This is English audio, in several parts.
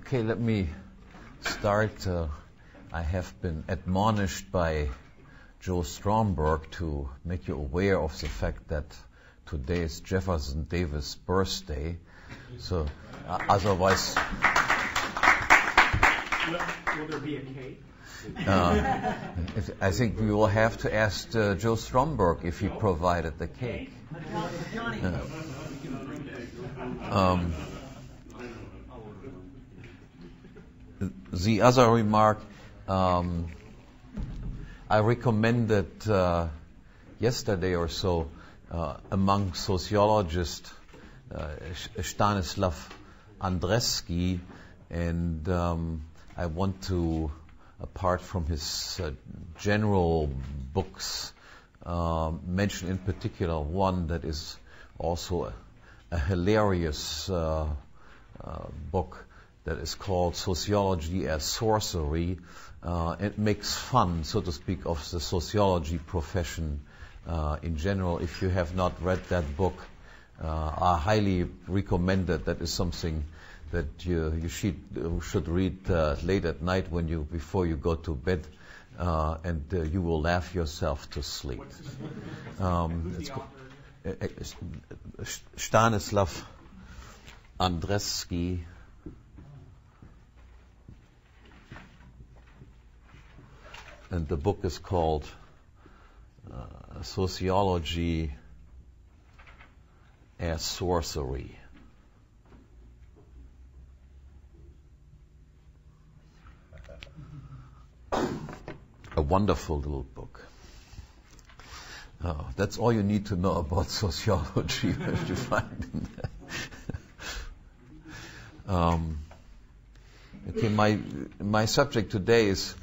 Okay, let me start. I have been admonished by Joe Stromberg to make you aware of the fact that today is Jefferson Davis' birthday. So, otherwise... Will there be a cake? I think we will have to ask Joe Stromberg if he provided the cake. The other remark, I recommended yesterday or so among sociologists Stanislav Andreski, and I want to, apart from his general books, mention in particular one that is also a hilarious book that is called Sociology as Sorcery. It makes fun, so to speak, of the sociology profession in general. If you have not read that book, I highly recommend it. That is something that you should read late at night before you go to bed, and you will laugh yourself to sleep. It's Stanislav Andreski. And the book is called Sociology as Sorcery. A wonderful little book. That's all you need to know about sociology. What you find in that. Okay, my subject today is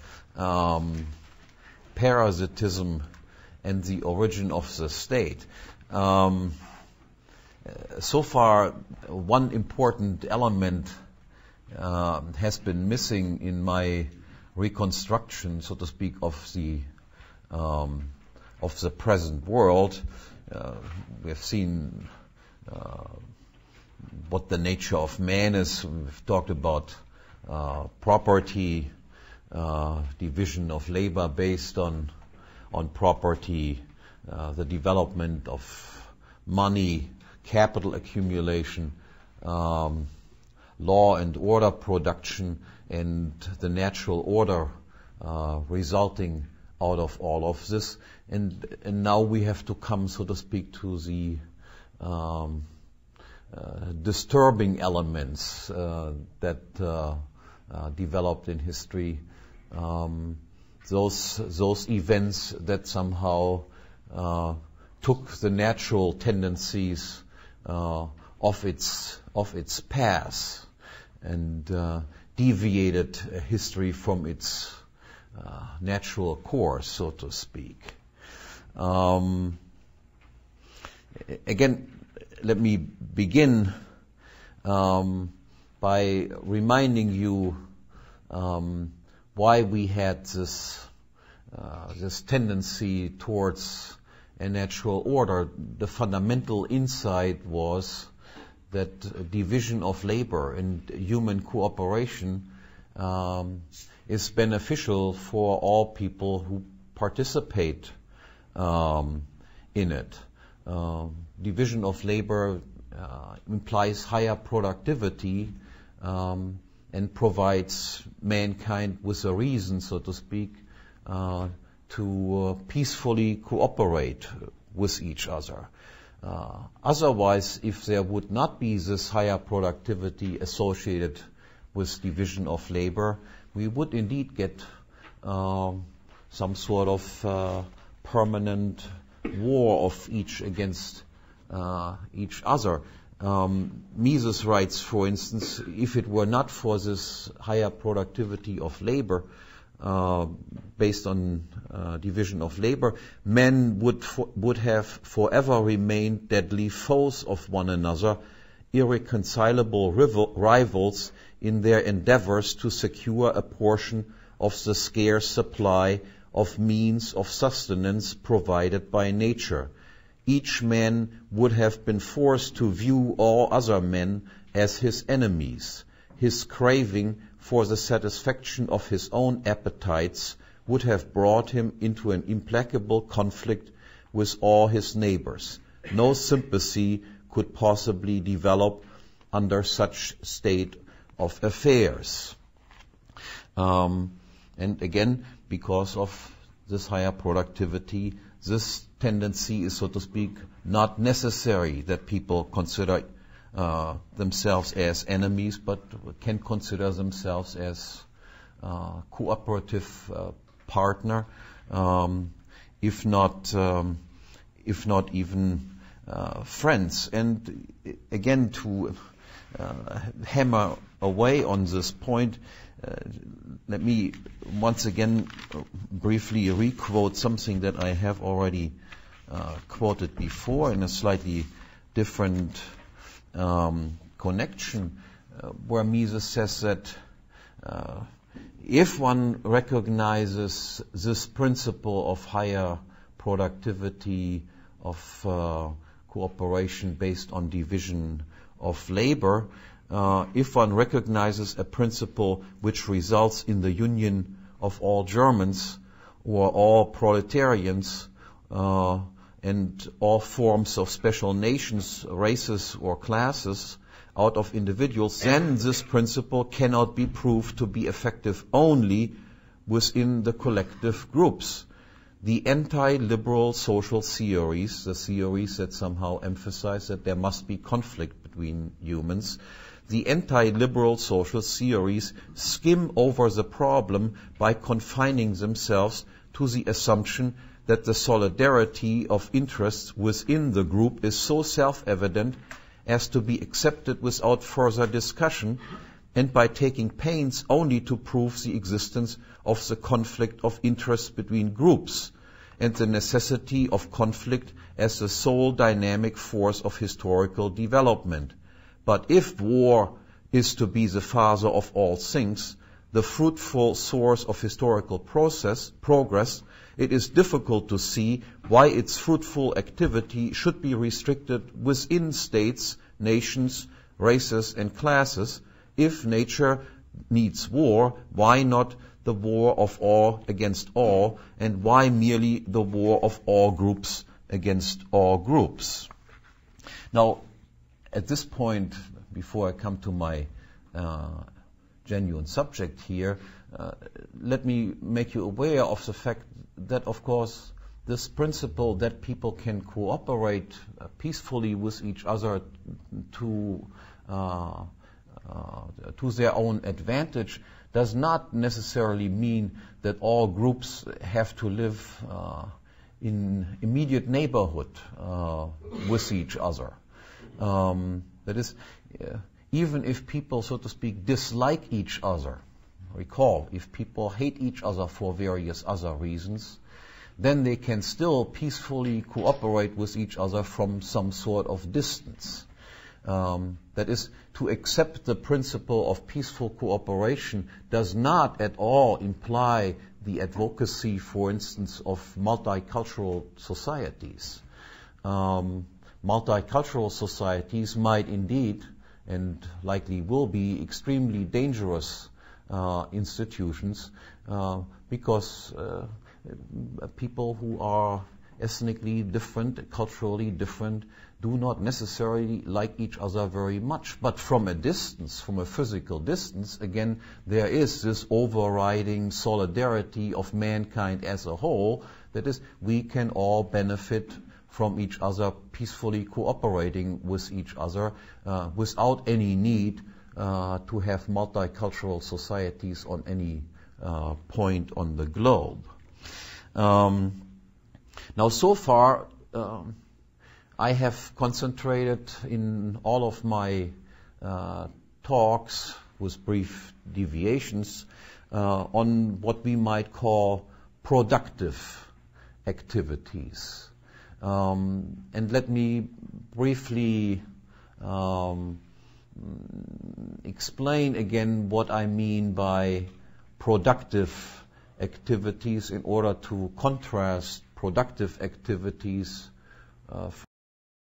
parasitism and the origin of the state. So far, one important element has been missing in my reconstruction, so to speak, of the present world. We have seen what the nature of man is. We've talked about property, division of labor based on property, the development of money, capital accumulation, law and order production, and the natural order resulting out of all of this. And now we have to come, so to speak, to the disturbing elements that developed in history. Those events that somehow took the natural tendencies of its path and deviated history from its natural course, so to speak. Again, let me begin by reminding you why we had this tendency towards a natural order. The fundamental insight was that division of labor and human cooperation is beneficial for all people who participate in it. Division of labor implies higher productivity and provides mankind with a reason, so to speak, to peacefully cooperate with each other. Otherwise, if there would not be this higher productivity associated with division of labor, we would indeed get some sort of permanent war of each against each other. Mises writes, for instance, if it were not for this higher productivity of labor based on division of labor, men would have forever remained deadly foes of one another, irreconcilable rivals in their endeavors to secure a portion of the scarce supply of means of sustenance provided by nature. Each man would have been forced to view all other men as his enemies. his craving for the satisfaction of his own appetites would have brought him into an implacable conflict with all his neighbors. No sympathy could possibly develop under such state of affairs. And again, because of this higher productivity, this tendency is, so to speak, not necessary that people consider themselves as enemies, but can consider themselves as cooperative partner, if not even friends. And again, to hammer away on this point, let me once again briefly requote something that I have already quoted before in a slightly different connection, where Mises says that if one recognizes this principle of higher productivity, of cooperation based on division of labor, if one recognizes a principle which results in the union of all Germans or all proletarians and all forms of special nations, races or classes out of individuals, then this principle cannot be proved to be effective only within the collective groups. The anti-liberal social theories, the theories that somehow emphasize that there must be conflict between humans, the anti-liberal social theories skim over the problem by confining themselves to the assumption that the solidarity of interests within the group is so self-evident as to be accepted without further discussion, and by taking pains only to prove the existence of the conflict of interests between groups and the necessity of conflict as the sole dynamic force of historical development. But if war is to be the father of all things, the fruitful source of historical progress, it is difficult to see why its fruitful activity should be restricted within states, nations, races, and classes. If nature needs war, why not the war of all against all, and why merely the war of all groups against all groups? Now, at this point, before I come to my genuine subject here, let me make you aware of the fact that, of course, this principle that people can cooperate peacefully with each other to their own advantage does not necessarily mean that all groups have to live in immediate neighborhood with each other. That is, even if people, so to speak, dislike each other, recall, if people hate each other for various other reasons, then they can still peacefully cooperate with each other from some sort of distance. That is, to accept the principle of peaceful cooperation does not at all imply the advocacy, for instance, of multicultural societies. Multicultural societies might indeed, and likely will be, extremely dangerous institutions because people who are ethnically different, culturally different, do not necessarily like each other very much. But from a distance, from a physical distance, again, there is this overriding solidarity of mankind as a whole. That is, we can all benefit from each other, peacefully cooperating with each other, without any need to have multicultural societies on any point on the globe. Now, so far, I have concentrated in all of my talks, with brief deviations, on what we might call productive activities. And let me briefly explain again what I mean by productive activities in order to contrast productive activities